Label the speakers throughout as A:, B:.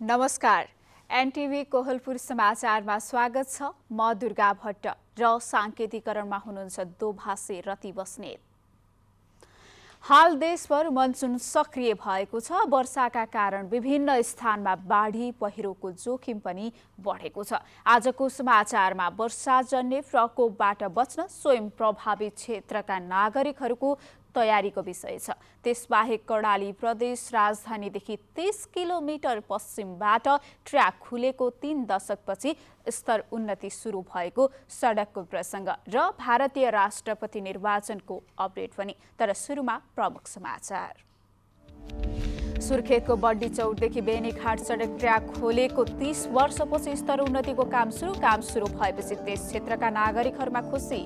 A: नमस्कार। एनटिभी कोहलपुर समाचारमा स्वागत छ। म दुर्गा भट्ट र साङ्केतिकरणमा हुनुहुन्छ दोभाषी रति बस्नेत। हाल देशभर मनसुन सक्रिय भएको छ। वर्षाका कारण विभिन्न स्थानमा बाढी पहिरोको जोखिम पनि बढेको छ। आजको समाचारमा वर्षाजन्य प्रकोपबाट बच्न स्वयं प्रभावित क्षेत्रका नागरिकहरूको तयारीको विषय छ। त्यसबाहेक कर्णाली प्रदेश राजधानीदेखि 30 किलोमिटर पश्चिमबाट ट्र्याक खुलेको 3 दशकपछि स्तर उन्नति सुरु भएको सडकको प्रसङ्ग र भारतीय राष्ट्रपति निर्वाचनको अपडेट पनि। तर सुरुमा प्रमुख समाचार। सुर्खेतको बड्डी चौरदेखि बेनीघाट सडक ट्र्याक खोलेको 30 वर्षपछि स्तर उन्नतिको काम सुरु भएपछि त्यस क्षेत्रका नागरिकहरूमा खुसी।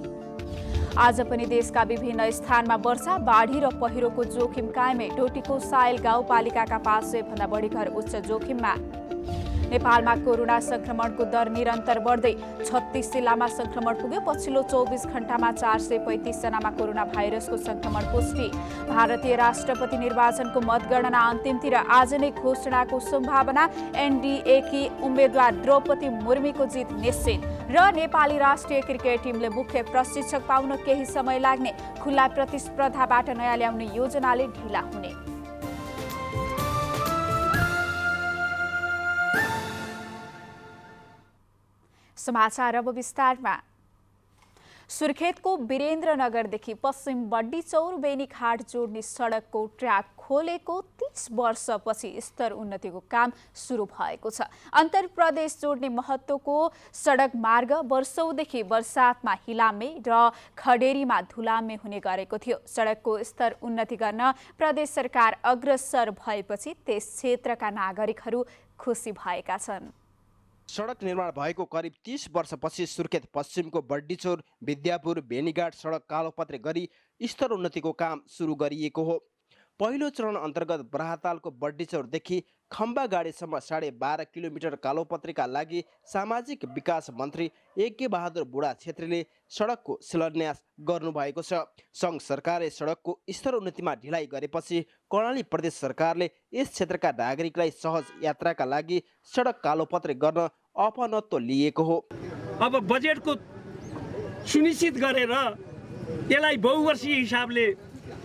A: आज पनि देशका विभिन्न स्थानमा वर्षा बाढी र पहिरोको जोखिम कायमै। डोटीको सायल गाउँपालिकाका 500 भन्दा बढी घर उच्च जोखिममा। नेपालमा कोरोना संक्रमणको दर निरन्तर बढ्दै 36 जिल्लामा संक्रमण पुग्यो। पछिल्लो 24 घण्टामा 435 जनामा कोरोना भाइरसको संक्रमण पुष्टि। भारतीय राष्ट्रपति निर्वाचनको मतगणना अन्तिमतिर आज नै घोषणाको सम्भावना। एनडीएकी उम्मेद्वार द्रौपदी मुर्मुको जित निश्चित र नेपाली राष्ट्रिय क्रिकेट टिमले मुख्य प्रशिक्षक पाउन केही समय लाग्ने। खुल्ला प्रतिस्पर्धाबाट नयाँ ल्याउने योजनाले ढिला हुने। समाचार अब विस्तारमा। सुर्खेतको वीरेन्द्रनगरदेखि पश्चिम बड्डी चौर बेनीघाट जोड्ने सडकको ट्र्याक खोलेको 30 वर्षपछि स्तर उन्नतिको काम सुरु भएको छ। अन्तर प्रदेश जोड्ने महत्त्वको सडक मार्ग वर्षौंदेखि बर्सातमा हिलामे र खडेरीमा धुलामे हुने गरेको थियो। सडकको स्तर उन्नति गर्न प्रदेश सरकार अग्रसर भएपछि त्यस क्षेत्रका नागरिकहरू खुसी भएका छन्।
B: सडक निर्माण भएको करिब 30 वर्षपछि सुर्खेत पश्चिमको बड्डीचौर विद्यापुर बेनीघाट सडक कालोपत्रे गरी स्तर उन्नतिको काम सुरु गरिएको हो। पहिलो चरण अन्तर्गत बराहतालको बड्डीचौरदेखि खम्बागाडीसम्म 12.5 किलोमिटर कालोपत्रेका लागि सामाजिक विकास मन्त्री यज्ञ बहादुर बुढा छेत्रीले सडकको शिलान्यास गर्नुभएको छ। सङ्घ सरकारले सडकको स्तर उन्नतिमा ढिलाइ गरेपछि कर्णाली प्रदेश सरकारले यस क्षेत्रका नागरिकलाई सहज यात्राका लागि सडक कालोपत्रे गर्न अपनत्व लिएको हो।
C: अब बजेटको सुनिश्चित गरेर यसलाई बहुवर्षीय हिसाबले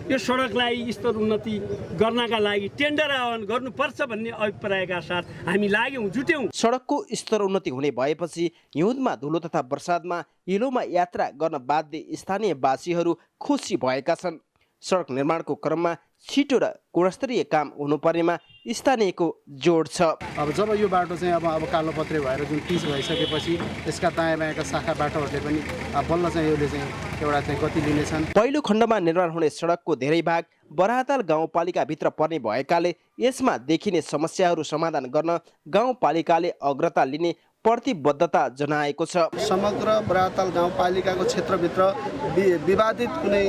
C: यो सडकलाई स्तर उन्नति गर्नका लागि टेन्डर आह्वान गर्नुपर्छ भन्ने अभिप्रायका साथ हामी लाग्यौँ जुट्यौँ।
B: सडकको स्तर उन्नति हुने भएपछि हिउँदमा धुलो तथा बर्सातमा हिलोमा यात्रा गर्न बाध्य स्थानीयवासीहरू खुसी भएका छन्। सडक निर्माणको क्रममा छिटो र गुणस्तरीय काम हुनुपर्नेमा स्थानीयको जोड छ।
D: अब जब यो बाटो चाहिँ अब कालोपत्रे भएर जुन 30 भइसकेपछि यसका दायाँ बायाँका शाखा बाटोहरूले पनि बल्ल चाहिँ यसले चाहिँ एउटा चाहिँ गति लिनेछन्।
B: पहिलो खण्डमा निर्माण हुने सडकको धेरै भाग बराहताल गाउँपालिकाभित्र पर्ने भएकाले यसमा देखिने समस्याहरू समाधान गर्न गाउँपालिकाले अग्रता लिने प्रतिबद्धता जनाएको छ।
D: समग्र बराहताल गाउँपालिकाको क्षेत्रभित्र विवादित कुनै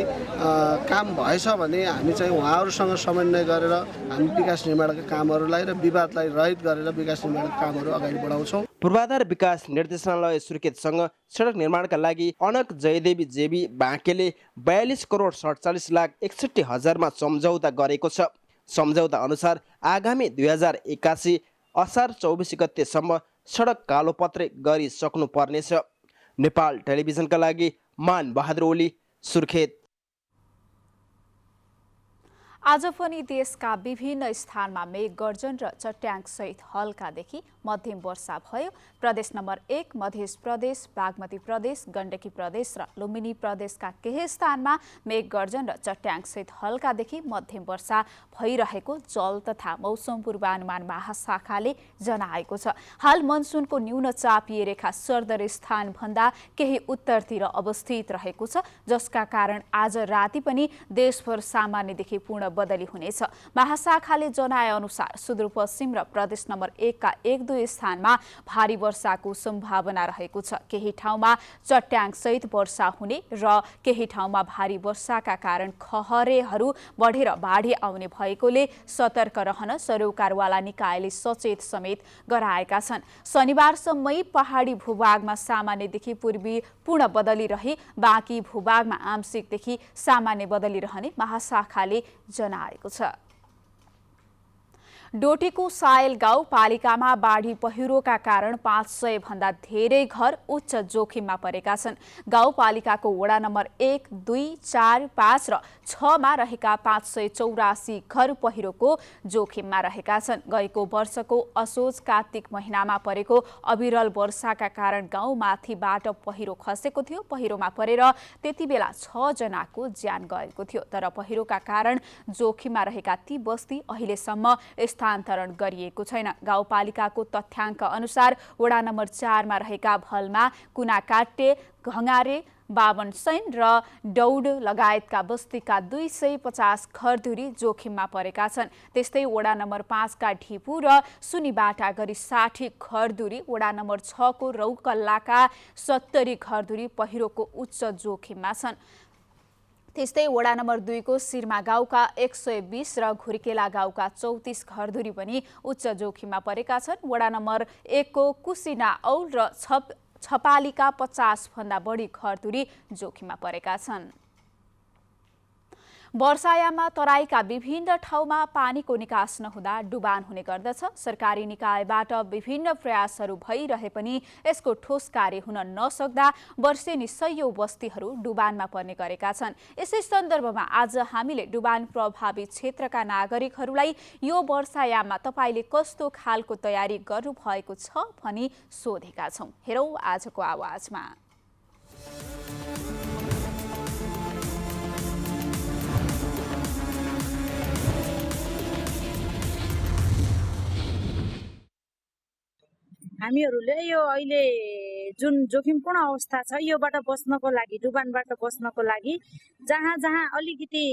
D: काम भएछ भने हामी चाहिँ उहाँहरूसँग समन्वय गरेर हामी विकास निर्माणका कामहरूलाई र विवादलाई रहित गरेर विकास निर्माणका कामहरू अगाडि बढाउँछौँ।
B: पूर्वाधार विकास निर्देशनालय सुर्खेतसँग सडक निर्माणका लागि अनक जयदेवी जेबी बाँकेले 42 करोड 47 लाख 61 हजारमा सम्झौता गरेको छ। सम्झौता अनुसार आगामी 2081 असार 24 गतेसम्म सडक कालोपत्रे गरिसक्नु पर्नेछ। नेपाल टेलिभिजनका लागि मान बहादुर ओली, सुर्खेत।
A: आज पनि देशका विभिन्न स्थानमा मेघ गर्जन र चट्याङसहित हल्कादेखि मध्यम वर्षा भयो। प्रदेश नम्बर 1 मध्य प्रदेश, बागमती प्रदेश, गण्डकी प्रदेश र लुम्बिनी प्रदेशका केही स्थानमा मेघ गर्जन र चट्याङसहित हल्कादेखि मध्यम वर्षा भइरहेको जल तथा मौसम पूर्वानुमान महाशाखाले जनाएको छ। हाल मनसुनको न्यून चापिए रेखा सरदर स्थानभन्दा केही उत्तरतिर अवस्थित रहेको छ, जसका कारण आज राति पनि देशभर सामान्यदेखि पूर्ण बदली हुनेछ। महाशाखाले जनाए अनुसार सुदूरपश्चिम र प्रदेश नम्बर 1 का 1-2 स्थानमा भारी वर्षाको सम्भावना रहेको छ। केही ठाउँमा चट्याङ सहित वर्षा हुने र केही ठाउँमा भारी वर्षाका कारण खहरेहरू बढेर बाढी आउने भएकोले सतर्क रहन सरोकारवाला निकायले सचेत समेत गराएका छन्। शनिबारसम्मै पहाडी भूभागमा सामान्यदेखि पूर्वी पूर्ण बदली रही बाँकी भूभागमा आंशिकदेखि सामान्य बदली रहने महाशाखाले जनाएको छ। डोटीको सायल गाउँपालिकामा बाढी पहिरोका कारण 500 भन्दा धेरै घर उच्च जोखिममा परेका छन्। गाउँपालिकाको वडा नम्बर 1, 2, 4, 5 र 6 मा रहेका 584 घर पहिरोको जोखिममा रहेका छन्। गएको वर्षको असोज कार्तिक महिनामा परेको अविरल वर्षाका कारण गाउँमाथिबाट पहिरो खसेको थियो। पहिरोमा परेर त्यति बेला 6 जनाको ज्यान गएको थियो। तर पहिरोका कारण जोखिममा रहेका ती बस्ती अहिलेसम्म स्थानान्तरण गरिएको छैन। गाउँपालिकाको तथ्याङ्क अनुसार वडा नम्बर 4 मा रहेका भल्मा, कुनाकाटे, घङ्गारे, बाबनसैन र डौड लगायतका बस्तीका 250 घरधुरी जोखिममा परेका छन्। त्यस्तै वडा नम्बर 5 का ढिपु र सुनीबाटा गरी 60 घरधुरी, वडा नम्बर 6 को रौकल्लाका 70 घरधुरी पहिरोको उच्च जोखिममा छन्। त्यस्तै वडा नम्बर 2 को सिरमा गाउँका 120 र घुर्केला गाउँका 34 घरधुरी पनि उच्च जोखिममा परेका छन्। वडा नम्बर 1 को कुसिना औल र छपालीका 50 भन्दा बढी घरधुरी जोखिममा परेका छन्। वर्षायाममा तराईका विभिन्न ठाउँमा पानीको निकास नहुँदा डुबान हुने गर्दछ। सरकारी निकायबाट विभिन्न प्रयासहरू भइरहे पनि यसको ठोस कार्य हुन नसक्दा वर्षेनी सयौं बस्तीहरू डुबानमा पर्ने गरेका छन्। यसै सन्दर्भमा आज हामीले डुबान प्रभावित क्षेत्रका नागरिकहरूलाई यो वर्षायाममा तपाईँले कस्तो खालको तयारी गर्नुभएको छ भनी सोधेका छौं। हेरौं आजको आवाजमा।
E: हामीहरूले यो अहिले जुन जोखिमपूर्ण अवस्था छ योबाट बस्नको लागि, डुबानबाट बस्नको लागि जहाँ जहाँ अलिकति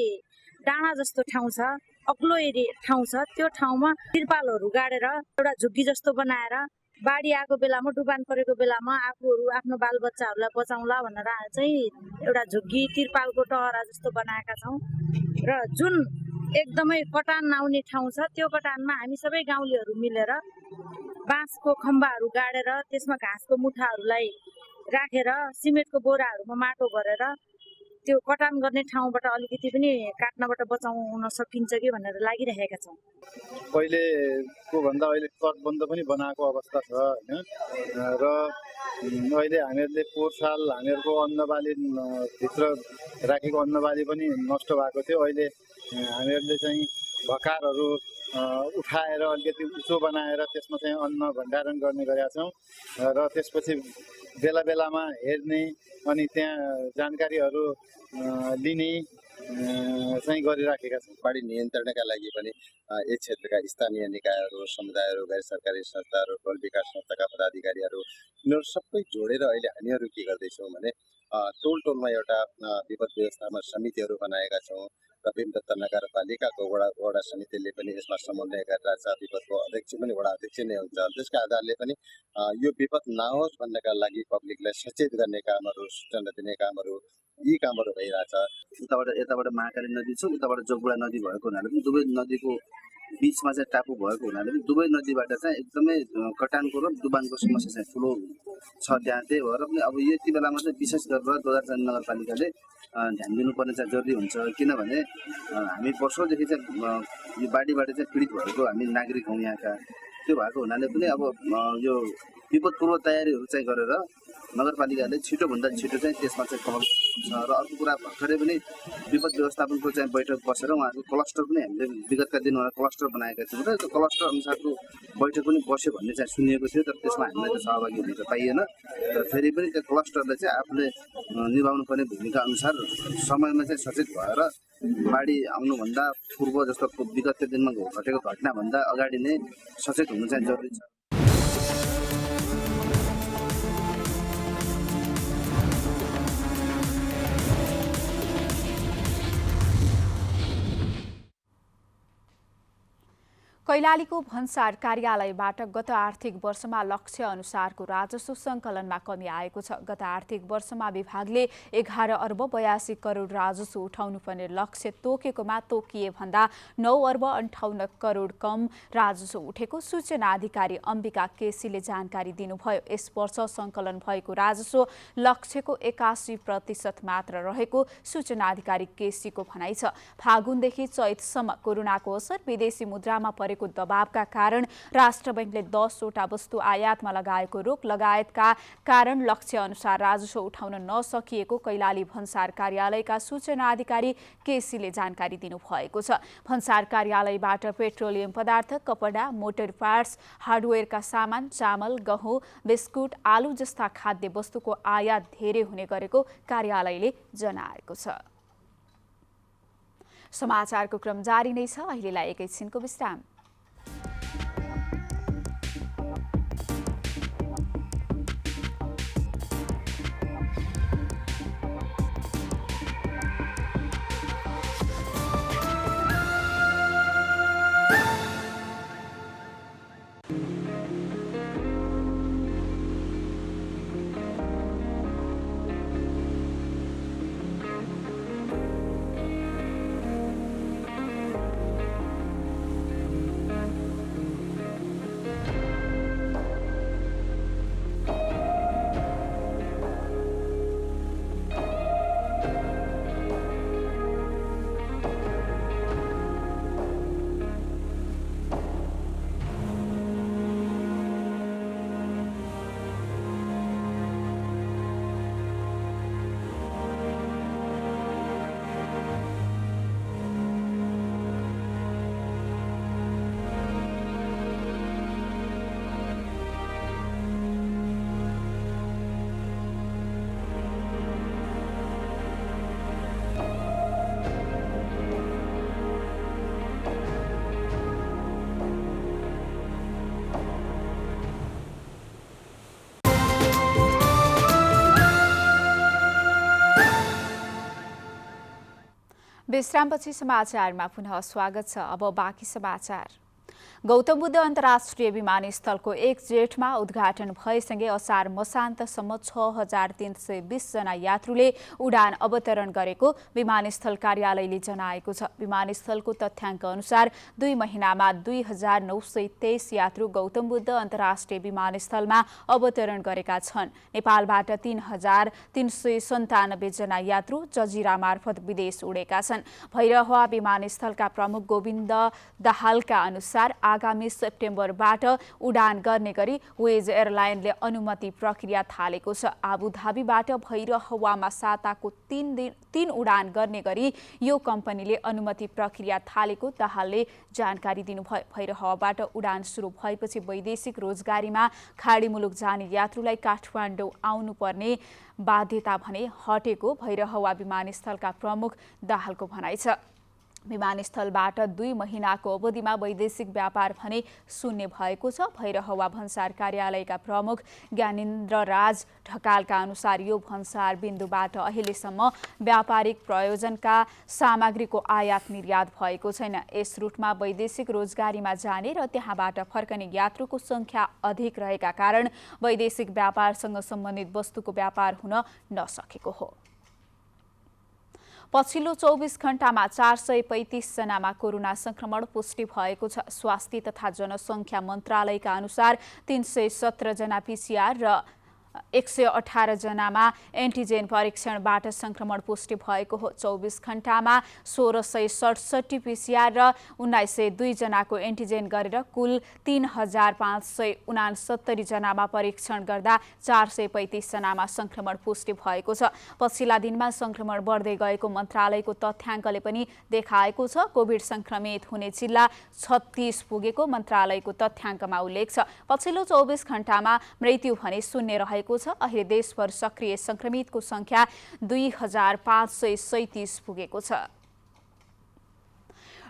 E: डाँडा जस्तो ठाउँ छ, अग्लो ठाउँ छ, त्यो ठाउँमा तिरपालहरू गाडेर एउटा झुग्गी जस्तो बनाएर बाढी आएको बेलामा, डुबान परेको बेलामा आफूहरू आफ्नो बालबच्चाहरूलाई बचाउँला भनेर चाहिँ एउटा झुग्गी तिरपालको टहरा जस्तो बनाएका छौँ। र जुन एकदमै कटान आउने ठाउँ छ त्यो कटानमा हामी सबै गाउँलेहरू मिलेर बाँसको खम्बाहरू गाडेर त्यसमा घाँसको मुठाहरूलाई राखेर सिमेन्टको बोराहरूमा माटो भरेर त्यो कटान गर्ने ठाउँबाट अलिकति पनि काट्नबाट बचाउन सकिन्छ कि भनेर लागिरहेका छौँ।
F: पहिलेको भन्दा अहिले तटबन्ध पनि बनाएको अवस्था छ हैन, र अहिले हामीहरूले पोहोर साल हामीहरूको अन्नबाली भित्र राखेको अन्नबाली पनि नष्ट भएको थियो। अहिले हामीहरूले चाहिँ भकारहरू उठाएर अलिकति उच्चो बनाएर त्यसमा चाहिँ अन्न भण्डारण गर्ने गरेका छौँ र त्यसपछि बेला बेलामा हेर्ने अनि त्यहाँ जानकारीहरू लिने चाहिँ गरिराखेका छौँ।
G: बाढी नियन्त्रणका लागि पनि यस क्षेत्रका स्थानीय निकायहरू, समुदायहरू, गैर सरकारी संस्थाहरू, टोल विकास संस्थाका पदाधिकारीहरू यिनीहरू सबै जोडेर अहिले हामीहरू के गर्दैछौँ भने टोल टोलमा एउटा विपद व्यवस्थापन समितिहरू बनाएका छौँ र विभिन्न तह नगरपालिकाको वडा समितिले पनि यसमा समन्वय गरेर छ। विपदको अध्यक्ष पनि वडा अध्यक्ष नै हुन्छ। त्यसका आधारले पनि यो विपद नहोस् भन्नका लागि पब्लिकलाई सचेत गर्ने कामहरू, सूचना दिने कामहरू, यी कामहरू भइरहेछ।
H: यताबाट महाकाली नदी छ, उताबाट जोगबुढा नदी भएको हुनाले पनि दुवै नदीको बिचमा चाहिँ टापु भएको हुनाले पनि दुवै नदीबाट चाहिँ एकदमै कटानको र डुबानको समस्या चाहिँ ठुलो छ त्यहाँ। त्यही भएर पनि अब यति बेलामा चाहिँ विशेष गरेर 2004 नगरपालिकाले ध्यान दिनुपर्ने चाहिँ जरुरी हुन्छ। किनभने हामी वर्षौँदेखि चाहिँ यो बाढीबाट चाहिँ पीडित भएको हामी नागरिक हौँ यहाँका। त्यो भएको हुनाले पनि अब यो विपद पूर्व तयारीहरू चाहिँ गरेर नगरपालिकाले छिटोभन्दा छिटो चाहिँ त्यसमा चाहिँ पहल छ। र अर्को कुरा भर्खरै पनि विपद व्यवस्थापनको चाहिँ बैठक बसेर उहाँहरूको क्लस्टर पनि हामीले विगतका दिनमा क्लस्टर बनाएका थियौँ र त्यो क्लस्टर अनुसारको बैठक पनि बस्यो भन्ने चाहिँ सुनिएको थियो। तर त्यसमा हामीलाई चाहिँ सहभागी हुन त पाइएन। र फेरि पनि त्यो क्लस्टरले चाहिँ आफूले निभाउनु पर्ने भूमिका अनुसार समयमा चाहिँ सचेत भएर बाढी आउनुभन्दा पूर्व जस्तो विगतका दिनमा घटेको घटनाभन्दा अगाडि नै सचेत हुनु चाहिँ जरुरी छ।
A: कैलालीको भन्सार कार्यालयबाट गत आर्थिक वर्षमा लक्ष्य अनुसारको राजस्व सङ्कलनमा कमी आएको छ। गत आर्थिक वर्षमा विभागले 11 अर्ब 82 करोड राजस्व उठाउनुपर्ने लक्ष्य तोकेकोमा तोकिए भन्दा 9 अर्ब 58 करोड कम राजस्व उठेको सूचना अधिकारी अम्बिका केसीले जानकारी दिनुभयो। यस वर्ष सङ्कलन भएको राजस्व लक्ष्यको 81% मात्र रहेको सूचना अधिकारी केसीको भनाइ छ। फागुनदेखि चैतसम्म कोरोनाको असर, विदेशी मुद्रामा गरेको दबावका कारण राष्ट्र बैंकले 10 वटा वस्तु आयातमा लगाएको रोक लगायतका कारण लक्ष्य अनुसार राजस्व उठाउन नसकिएको कैलाली भन्सार कार्यालयका सूचना अधिकारी केसीले जानकारी दिनुभएको छ। भन्सार कार्यालयबाट पेट्रोलियम पदार्थ, कपडा, मोटर पार्ट्स, हार्डवेयरका सामान, चामल, गहुँ, बिस्कुट, आलु जस्ता खाद्य वस्तुको आयात धेरै हुने गरेको कार्यालयले जनाएको छ। समाचारको क्रम जारी नै छ। अहिलेलाई एकैछिनको विश्राम। विश्रामपछि समाचारमा पुनः स्वागत छ। अब बाँकी समाचार। गौतम बुद्ध अन्तर्राष्ट्रिय विमानस्थलको 1 जेठमा उद्घाटन भएसँगै असार मसान्तसम्म 6320 जना यात्रुले उडान अवतरण गरेको विमानस्थल कार्यालयले जनाएको छ। विमानस्थलको तथ्याङ्क अनुसार 2 महिनामा 2923 यात्रु गौतम बुद्ध अन्तर्राष्ट्रिय विमानस्थलमा अवतरण गरेका छन्। नेपालबाट 3397 जना यात्रु जजिरा मार्फत विदेश उडेका छन्। भैरहवा विमानस्थलका प्रमुख गोविन्द दाहालका अनुसार आगामी सेप्टेम्बरबाट उडान गर्ने गरी वेज एयरलाइनले अनुमति प्रक्रिया थालेको छ। आबुधाबीबाट भैरहवामा साताको 3 उडान गर्ने गरी यो कम्पनीले अनुमति प्रक्रिया थालेको दाहालले जानकारी दिनुभयो। भैरहवाबाट उडान सुरु भएपछि वैदेशिक रोजगारीमा खाडी मुलुक जाने यात्रुलाई काठमाडौँ आउनुपर्ने बाध्यता भने हटेको भैरहवा विमानस्थलका प्रमुख दाहालको भनाइ छ। विमानस्थलबाट 2 महिनाको अवधिमा वैदेशिक व्यापार भने शून्य भएको छ। भैरहवा भन्सार कार्यालयका प्रमुख ज्ञानेन्द्र राज ढकालका अनुसार यो भन्सार बिन्दुबाट अहिलेसम्म व्यापारिक प्रयोजनका सामग्रीको आयात निर्यात भएको छैन। यस रुटमा वैदेशिक रोजगारीमा जाने र त्यहाँबाट फर्कने यात्रुको संख्या अधिक रहेका कारण वैदेशिक व्यापारसँग सम्बन्धित वस्तुको व्यापार हुन नसकेको हो। पछिल्लो 24 घण्टामा 435 जनामा कोरोना संक्रमण पुष्टि भएको छ। स्वास्थ्य तथा जनसङ्ख्या मन्त्रालयका अनुसार 317 जना PCR र 118 जनामा एन्टिजेन परीक्षणबाट संक्रमण पुष्टि भएको हो। 24 घण्टामा 1667 PCR र 1902 जनाको एन्टिजेन गरेर कुल 3569 जनामा परीक्षण गर्दा 435 जनामा संक्रमण पुष्टि भएको छ। पछिल्ला दिनमा संक्रमण बढ्दै गएको मन्त्रालयको तथ्याङ्कले पनि देखाएको छ। कोभिड संक्रमित हुने जिल्ला 36 पुगेको मन्त्रालयको तथ्याङ्कमा उल्लेख छ। पछिल्लो 24 घण्टामा मृत्यु भने शून्य रहेको छ। अहिले देशभर सक्रिय संक्रमितको संख्या 2537 पुगेको छ।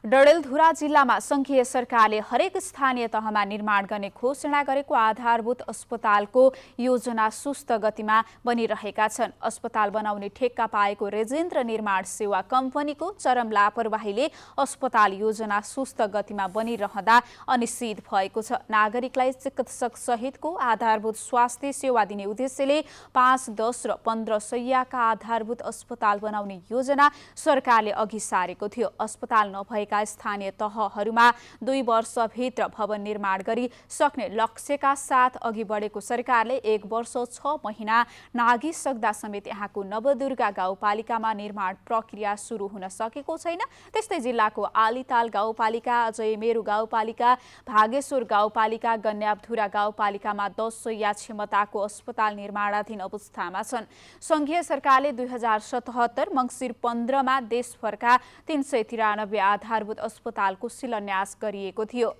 A: डडेलधुरा जिल्लामा संघीय सरकारले हरेक स्थानीय तहमा निर्माण गर्ने घोषणा गरेको आधारभूत अस्पतालको योजना सुस्त गतिमा बनिरहेका छन्। अस्पताल बनाउने ठेक्का पाएको रेजेन्द्र निर्माण सेवा कम्पनीको चरम लापरवाहीले अस्पताल योजना सुस्त गतिमा बनिरहँदा अनिश्चित भएको छ। नागरिकलाई चिकित्सक सहितको आधारभूत स्वास्थ्य सेवा दिने उद्देश्यले 5, 10 र 15 शय्याका आधारभूत अस्पताल बनाउने योजना सरकारले अघि सारेको थियो। अस्पताल नभएका रहेका स्थानीय तहहरूमा 2 वर्षभित्र भवन निर्माण गरी सक्ने लक्ष्यका साथ अघि बढेको सरकारले 1 वर्ष 6 महिना नागिसक्दा समेत यहाँको नवदुर्गा गाउँपालिकामा निर्माण प्रक्रिया सुरु हुन सकेको छैन। त्यस्तै जिल्लाको आलीताल गाउँपालिका, अजयमेरु गाउँपालिका, भागेश्वर गाउँपालिका, गन्याबधुरा गाउँपालिकामा 10 शय्या क्षमताको अस्पताल निर्माणाधीन अवस्थामा छन्। संघीय सरकारले 2077 मङ्सिर 15 मा देशभरका 393 आधारभूत अस्पतालको शिलान्यास गरिएको थियो।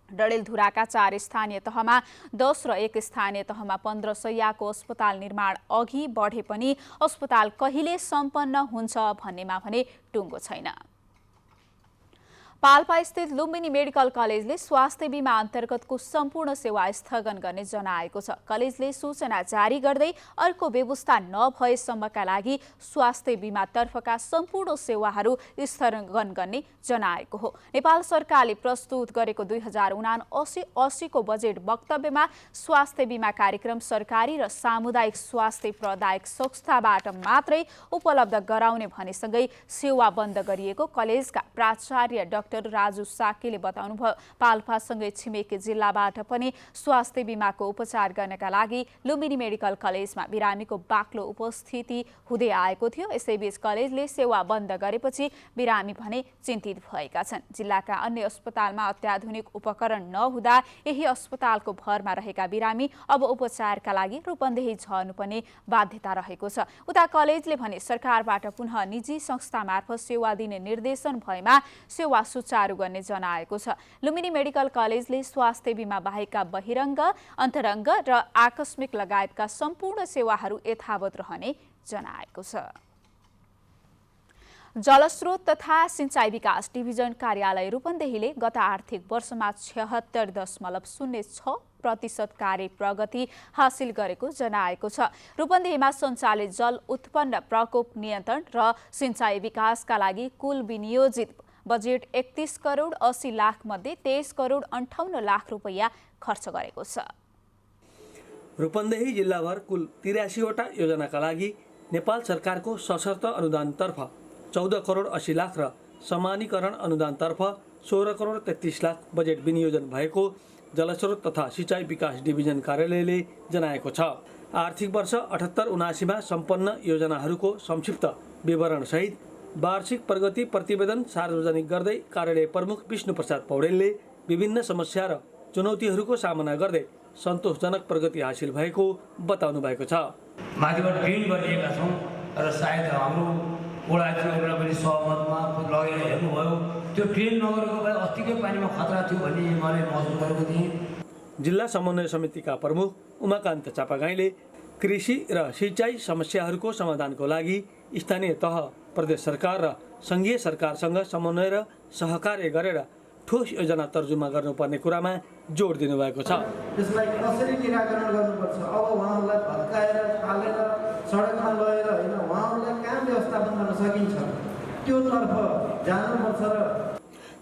A: डडेलधुराका 4 स्थानीय तहमा 10 र 1 स्थानीय तहमा 15 शय्याको अस्पताल निर्माण अघि बढे पनि अस्पताल कहिले सम्पन्न हुन्छ भन्नेमा भने टुङ्गो छैन। पाल्पा स्थित लुम्बिनी मेडिकल कलेजले स्वास्थ्य बीमा अन्तर्गतको सम्पूर्ण सेवा स्थगन गर्ने जनाएको छ। कलेजले सूचना जारी गर्दै अर्को व्यवस्था नभएसम्मका लागि स्वास्थ्य बीमातर्फका सम्पूर्ण सेवाहरू स्थगन गर्ने जनाएको हो। नेपाल सरकारले प्रस्तुत गरेको 2079-80 को बजेट वक्तव्यमा स्वास्थ्य बीमा कार्यक्रम सरकारी र सामुदायिक स्वास्थ्य प्रदायक संस्थाबाट मात्रै उपलब्ध गराउने भनेसँगै सेवा बन्द गरिएको कलेजका प्राचार्य डाक्टर राजु साकेले बताउनुभयो। पाल्पासँगै छिमेकी जिल्लाबाट पनि स्वास्थ्य बीमाको उपचार गर्नका लागि लुम्बिनी मेडिकल कलेजमा बिरामीको बाक्लो उपस्थिति हुँदै आएको थियो। यसैबीच कलेजले सेवा बन्द गरेपछि बिरामी भने चिन्तित भएका छन्। जिल्लाका अन्य अस्पतालमा अत्याधुनिक उपकरण नहुँदा यही अस्पतालको भरमा रहेका बिरामी अब उपचारका लागि रूपन्देही झर्नुपर्ने बाध्यता रहेको छ। उता कलेजले भने सरकारबाट पुनः निजी संस्था मार्फत सेवा दिने निर्देशन भएमा सेवा सुचारू गर्ने जनाएको छ। लुम्बिनी मेडिकल कलेजले स्वास्थ्य बीमा बाहेकका बहिरङ्ग, अन्तरङ्ग र आकस्मिक लगायतका सम्पूर्ण सेवाहरू यथावत रहने जनाएको छ। जलस्रोत तथा सिंचाई विकास डिभिजन कार्यालय रूपन्देहीले गत आर्थिक वर्षमा 76.06% कार्य प्रगति हासिल गरेको जनाएको छ। रूपन्देहीमा सञ्चालित जल उत्पन्न प्रकोप नियन्त्रण र सिंचाई विकासका लागि कुल विनियोजित बजेट 31 करोड 80 लाख मध्ये 23 करोड 58 लाख रुपैयाँ खर्च गरेको छ।
I: रूपन्देही जिल्लाभर कुल 83 वटा योजनाका लागि नेपाल सरकारको सशर्त अनुदानतर्फ 14 करोड 80 लाख र समानीकरण अनुदानतर्फ 16 करोड 33 लाख बजेट विनियोजन भएको जलस्रोत तथा सिंचाई विकास डिभिजन कार्यालयले जनाएको छ। आर्थिक वर्ष 78-79 मा सम्पन्न योजनाहरूको संक्षिप्त विवरणसहित वार्षिक प्रगति प्रतिवेदन सार्वजनिक गर्दै कार्यालय प्रमुख विष्णु प्रसाद पौडेलले विभिन्न समस्या र चुनौतीहरूको सामना गर्दै सन्तोषजनक प्रगति हासिल भएको बताउनु भएको छ।
J: माथिबाट ट्रेन गरिएका छौँ र सायद हाम्रो ओडातिरबाट पनि सहमतमा लगेर हेर्नुभयो, त्यो ट्रेन नगरेको भए अस्तिकै पानीमा खतरा थियो भन्ने मैले महसुस गरेको थिएँ।
I: जिल्ला समन्वय समितिका प्रमुख उमाकान्त चापागाईले कृषि र सिंचाई समस्याहरूको समाधानको लागि स्थानीय तह, प्रदेश सरकार र सङ्घीय सरकारसँग समन्वय र सहकार्य गरेर ठोस योजना तर्जुमा गर्नुपर्ने कुरामा जोड दिनुभएको छ।
K: त्यसलाई कसरी निराकरण गर्नुपर्छ, अब उहाँहरूलाई भत्काएर फालेर सडकमा लगेर होइन, उहाँहरूलाई कहाँ व्यवस्थापन गर्न सकिन्छ त्योतर्फ जानुपर्छ। र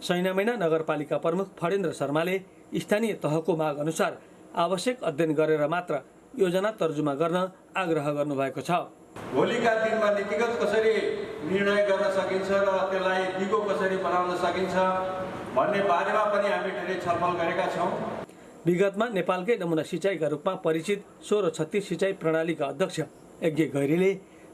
I: सैनामैना नगरपालिका प्रमुख फणेन्द्र शर्माले स्थानीय तहको माग अनुसार आवश्यक अध्ययन गरेर मात्र योजना तर्जुमा गर्न आग्रह गर्नुभएको छ।
L: भोलिका दिनमा नीतिगत कसरी निर्णय गर्न सकिन्छ र त्यसलाई दिगो कसरी बनाउन सकिन्छ भन्ने बारेमा पनि हामी धेरै छलफल गरेका छौँ।
I: विगतमा नेपालकै नमुना सिँचाइका रूपमा परिचित 1636 सिँचाइ प्रणालीका अध्यक्ष यज्ञ गैरीले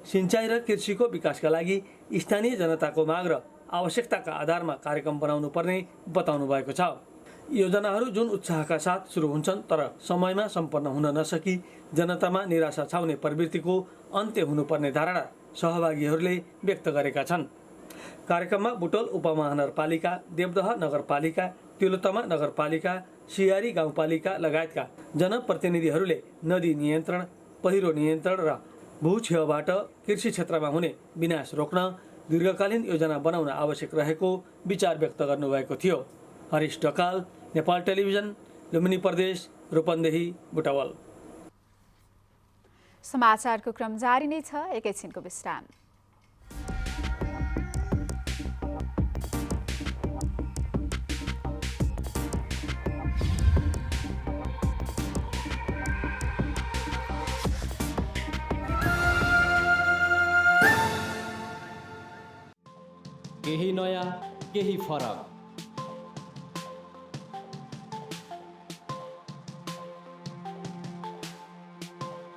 I: सिँचाइ र कृषिको विकासका लागि स्थानीय जनताको माग र आवश्यकताका आधारमा कार्यक्रम बनाउनु पर्ने बताउनु भएको छ। योजनाहरू जुन उत्साहका साथ सुरु हुन्छन् तर समयमा सम्पन्न हुन नसकी जनतामा निराशा छाउने प्रवृत्तिको अन्त्य हुनुपर्ने धारणा सहभागीहरूले व्यक्त गरेका छन्। कार्यक्रममा बुटोल उपमहानगरपालिका, देवदह नगरपालिका, तिलोत्तमा नगरपालिका, सियारी गाउँपालिका लगायतका जनप्रतिनिधिहरूले नदी नियन्त्रण, पहिरो नियन्त्रण र भूक्षयबाट कृषि क्षेत्रमा हुने विनाश रोक्न दीर्घकालीन योजना बनाउन आवश्यक रहेको विचार व्यक्त गर्नुभएको थियो। हरिश ढकाल, नेपाल टेलिभिजन, लुम्बिनी प्रदेश, रूपन्देही, बुटवल।
A: समाचारको क्रम जारी नै छ, एकैछिनको विश्राम।
M: केही नयाँ केही फरक।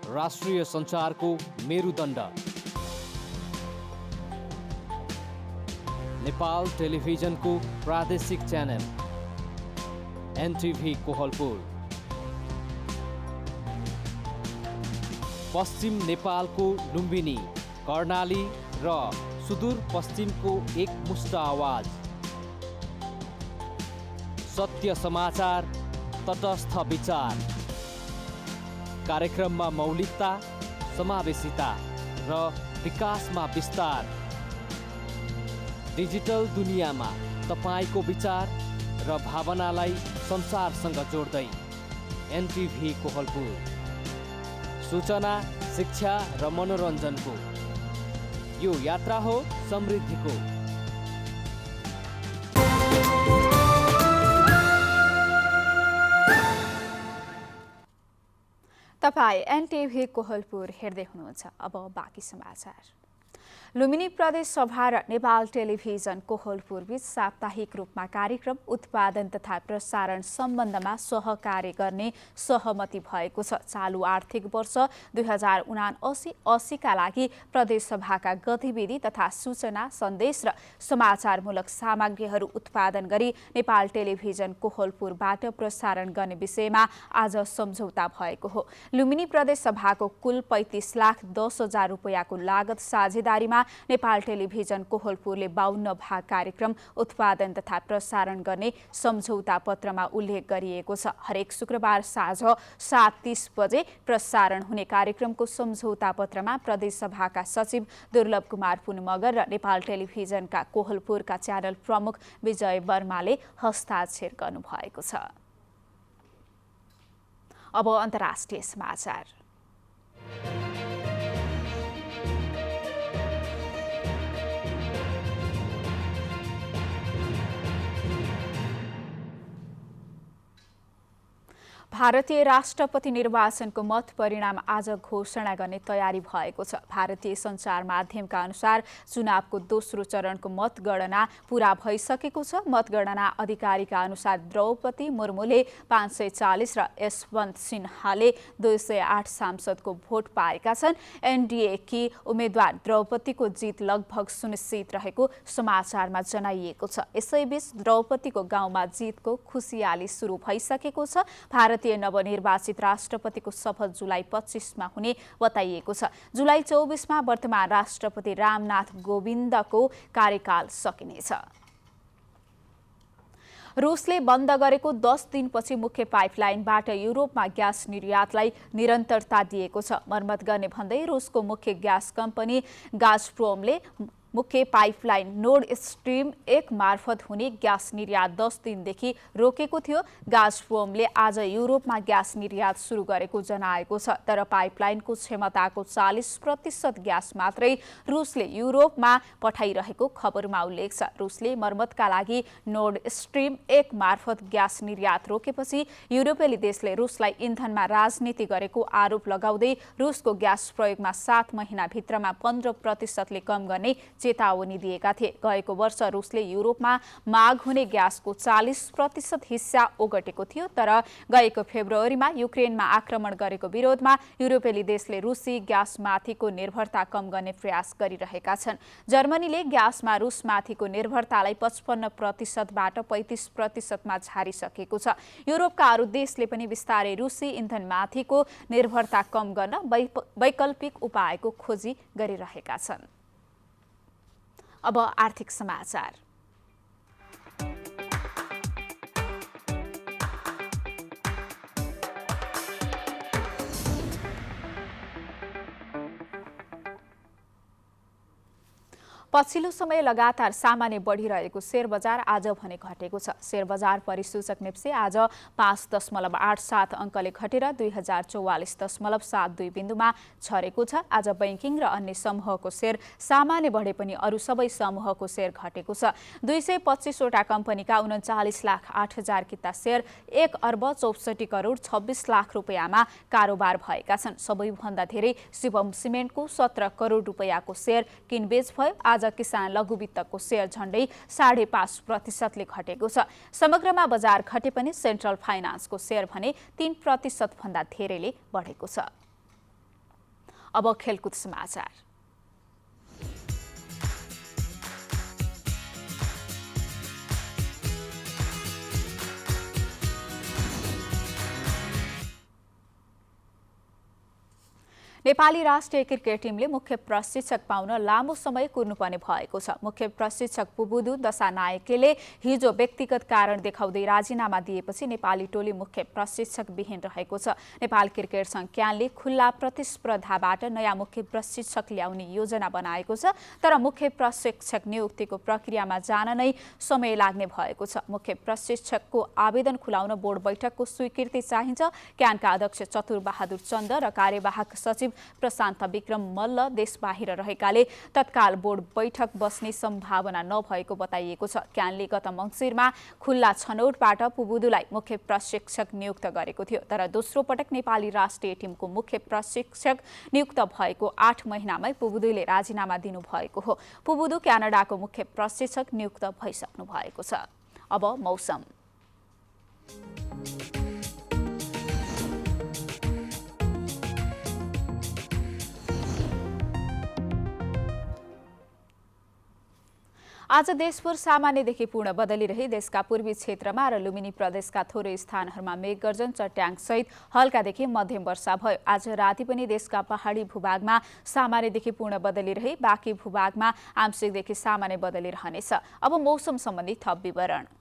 M: राष्ट्रिय सञ्चारको मेरुदण्ड नेपाल टेलिभिजनको प्रादेशिक च्यानल एनटिभी कोहलपुर। पश्चिम नेपालको लुम्बिनी, कर्णाली र सुदूर पश्चिमको एकमुष्ट आवाज। सत्य समाचार, तटस्थ विचार। कार्यक्रममा मौलिकता, समावेशिता र विकासमा विस्तार। डिजिटल दुनियाँमा तपाईको विचार र भावनालाई संसारसँग जोड्दै एनटिभी कोहलपुर। सूचना, शिक्षा र मनोरञ्जनको यो यात्रा हो समृद्धिको।
A: तपाईं एनटिभी कोहलपुर हेर्दै हुनुहुन्छ। अब बाँकी समाचार। लुम्बिनी प्रदेश सभा र नेपाल टेलिभिजन कोहलपुर बीच साप्ताहिक रूपमा कार्यक्रम उत्पादन तथा प्रसारण सम्बन्धमा सहकार्य गर्ने सहमति भएको छ। चालु आर्थिक वर्ष 2079-80 का लागि प्रदेश सभाका गतिविधि तथा सूचना, सन्देश र समाचारमूलक सामग्रीहरू उत्पादन गरी नेपाल टेलिभिजन कोहलपुरबाट प्रसारण गर्ने विषयमा आज सम्झौता भएको हो। लुम्बिनी प्रदेश सभाको कुल 35,10,000 रुपैयाँको लागत साझेदारीमा नेपाल टेलिभिजन कोहलपुरले 52 भाग कार्यक्रम उत्पादन तथा प्रसारण गर्ने सम्झौता पत्रमा उल्लेख गरिएको छ। हरेक शुक्रबार साँझ 7:30 बजे प्रसारण हुने कार्यक्रमको सम्झौता पत्रमा प्रदेश सभाका सचिव दुर्लभ कुमार पुन मगर र नेपाल टेलिभिजनका कोहलपुरका च्यानल प्रमुख विजय वर्माले हस्ताक्षर गर्नुभएको छ। अब अन्तर्राष्ट्रिय समाचार। भारतीय राष्ट्रपति निर्वाचनको मत परिणाम आज घोषणा गर्ने तयारी भएको छ। भारतीय सञ्चार माध्यमका अनुसार चुनावको दोस्रो चरणको मतगणना पूरा भइसकेको छ। मतगणना अधिकारीका अनुसार द्रौपदी मुर्मुले 540 र यशवन्त सिन्हाले 208 सांसदको भोट पाएका छन्। एनडीएकी उम्मेद्वार द्रौपदीको जित लगभग सुनिश्चित रहेको समाचारमा जनाइएको छ। यसैबीच द्रौपदीको गाउँमा जितको खुसियाली सुरु भइसकेको छ। भारतीय नवनिर्वाचित राष्ट्रपतिको शपथ जुलाई 25 हुने बताइएको छ। जुलाई 24 वर्तमान राष्ट्रपति रामनाथ कोविन्दको कार्यकाल सकिनेछ। रुसले बन्द गरेको 10 दिनपछि मुख्य पाइपलाइनबाट युरोपमा ग्यास निर्यातलाई निरन्तरता दिएको छ। मर्मत गर्ने भन्दै रुसको मुख्य ग्यास कम्पनी गाजप्रोमले मुख्य पाइपलाइन नोर्ड स्ट्रिम 1 मार्फत हुने ग्यास निर्यात 10 दिनदेखि रोकेको थियो। गाजप्रोमले आज युरोपमा ग्यास निर्यात सुरु गरेको जनाएको छ। तर पाइपलाइनको क्षमताको 40% ग्यास मात्रै रुसले युरोपमा पठाइरहेको खबरमा उल्लेख छ। रुसले मर्मतका लागि नोर्ड स्ट्रिम 1 मार्फत ग्यास निर्यात रोकेपछि युरोपेली देशले रुसलाई इन्धनमा राजनीति गरेको आरोप लगाउँदै रुसको ग्यास प्रयोगमा 7 महिनाभित्रमा 15% कम गर्ने चेतावनी दिएका थिए। गएको वर्ष रुसले युरोपमा माग हुने ग्यासको 40% हिस्सा ओगटेको थियो। तर गएको फेब्रुअरीमा युक्रेनमा आक्रमण गरेको विरोधमा युरोपेली देशले रुसी ग्यासमाथिको निर्भरता कम गर्ने प्रयास गरिरहेका छन्। जर्मनीले ग्यासमा रुसमाथिको निर्भरतालाई 55% बाट 35% मा झारिसकेको छ। युरोपका अरू देशले पनि बिस्तारै रुसी इन्धनमाथिको निर्भरता कम गर्न वैकल्पिक उपायको खोजी गरिरहेका छन्। अब आर्थिक समाचार। पछिल्लो समय लगातार सामान्य बढिरहेको शेयर बजार आज भने घटेको छ। शेयर बजार परिसूचक नेप्से आज 5.87 अङ्कले घटेर 2044.72 बिन्दुमा झरेको छ। आज बैंकिङ र अन्य समूहको शेयर सामान्य बढे पनि अरू सबै समूहको शेयर घटेको छ। 225 वटा कम्पनीका 39,08,000 किता शेयर 1 अर्ब 64 करोड 26 लाख रुपैयाँमा कारोबार भएका छन्। सबैभन्दा धेरै शिवम सिमेन्टको 17 करोड रुपैयाँको शेयर किनबेच भयो। आज आज किसान लघु वित्तको सेयर झण्डै 5.5% घटेको छ। समग्रमा बजार घटे पनि सेन्ट्रल फाइनान्सको सेयर भने 3% भन्दा धेरैले बढेको छ। अब खेलकुद समाचार। नेपाली राष्ट्रिय क्रिकेट टिमले मुख्य प्रशिक्षक पाउन लामो समय कुर्नुपर्ने भएको छ। मुख्य प्रशिक्षक पुबुदु दशानायकेले हिजो व्यक्तिगत कारण देखाउँदै राजीनामा दिएपछि नेपाली टोली मुख्य प्रशिक्षक विहीन रहेको छ। नेपाल क्रिकेट संघ क्यानले खुल्ला प्रतिस्पर्धाबाट नयाँ मुख्य प्रशिक्षक ल्याउने योजना बनाएको छ, तर मुख्य प्रशिक्षक नियुक्तिको प्रक्रियामा जान नै समय लाग्ने भएको छ। मुख्य प्रशिक्षकको आवेदन खुलाउन बोर्ड बैठकको स्वीकृति चाहिन्छ। क्यानका अध्यक्ष चतुर बहादुर चन्द र कार्यवाहक सचिव प्रशान्त विक्रम मल्ल देश बाहिर रहेकाले तत्काल बोर्ड बैठक बस्ने सम्भावना नभएको बताइएको छ। क्यानले गत मङ्सिरमा खुल्ला छनौटबाट पुबुदुलाई मुख्य प्रशिक्षक नियुक्त गरेको थियो, तर दोस्रो पटक नेपाली राष्ट्रिय टिमको मुख्य प्रशिक्षक नियुक्त भएको 8 महिनामै पुबुदुले राजीनामा दिनुभएको हो। पुबुदु क्यानाडाको मुख्य प्रशिक्षक नियुक्त भइसक्नु भएको छ। अब मौसम। आज देशभर सामान्यदेखि पूर्ण बदली रही देशका पूर्वी क्षेत्रमा र लुम्बिनी प्रदेशका थोरै स्थानहरूमा मेघगर्जन चट्याङसहित हल्कादेखि मध्यम वर्षा भयो। आज राति पनि देशका पहाडी भूभागमा सामान्यदेखि पूर्ण बदली रही बाँकी भूभागमा आंशिकदेखि सामान्य बदली रहनेछ। अब मौसम सम्बन्धी थप विवरण।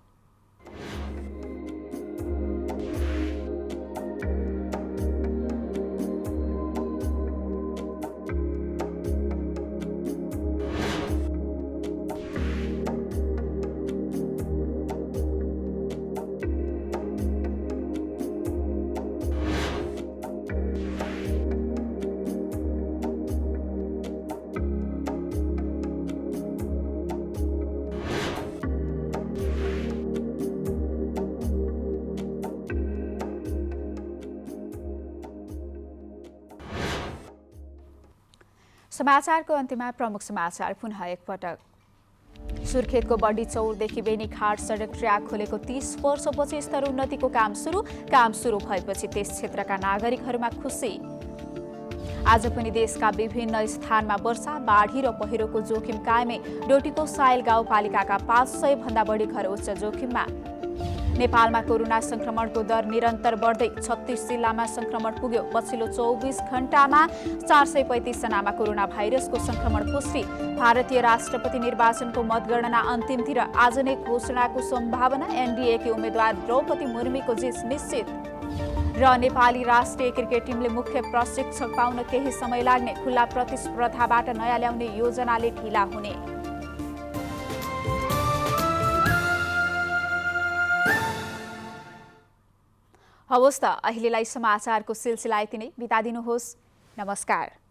A: समाचारको अन्त्यमा प्रमुख समाचार पुनः एकपटक। सुर्खेतको बड्डी चौरदेखि बेनीघाट सडक ट्र्याक खोलेको 30 वर्षपछि स्तर उन्नतिको काम सुरु भएपछि त्यस क्षेत्रका नागरिकहरूमा खुसी। आज पनि देशका विभिन्न स्थानमा वर्षा, बाढी र पहिरोको जोखिम कायमै। डोटीको सायल गाउँपालिकाका 500 भन्दा बढी घर उच्च जोखिममा। नेपालमा कोरोना संक्रमणको दर निरन्तर बढ्दै 36 जिल्लामा संक्रमण पुग्यो। पछिल्लो 24 घण्टामा 435 जनामा कोरोना भाइरसको संक्रमण पुष्टि। भारतीय राष्ट्रपति निर्वाचनको मतगणना अन्तिमतिर आज नै घोषणाको सम्भावना। एनडीएकी उम्मेद्वार द्रौपदी मुर्मुको जित निश्चित। र नेपाली राष्ट्रिय क्रिकेट टिमले मुख्य प्रशिक्षक पाउन केही समय लाग्ने। खुल्ला प्रतिस्पर्धाबाट नयाँ ल्याउने योजनाले ढिला हुने। हवस् त अहिलेलाई समाचारको सिलसिला यति नै। बिदा दिनुहोस्। नमस्कार।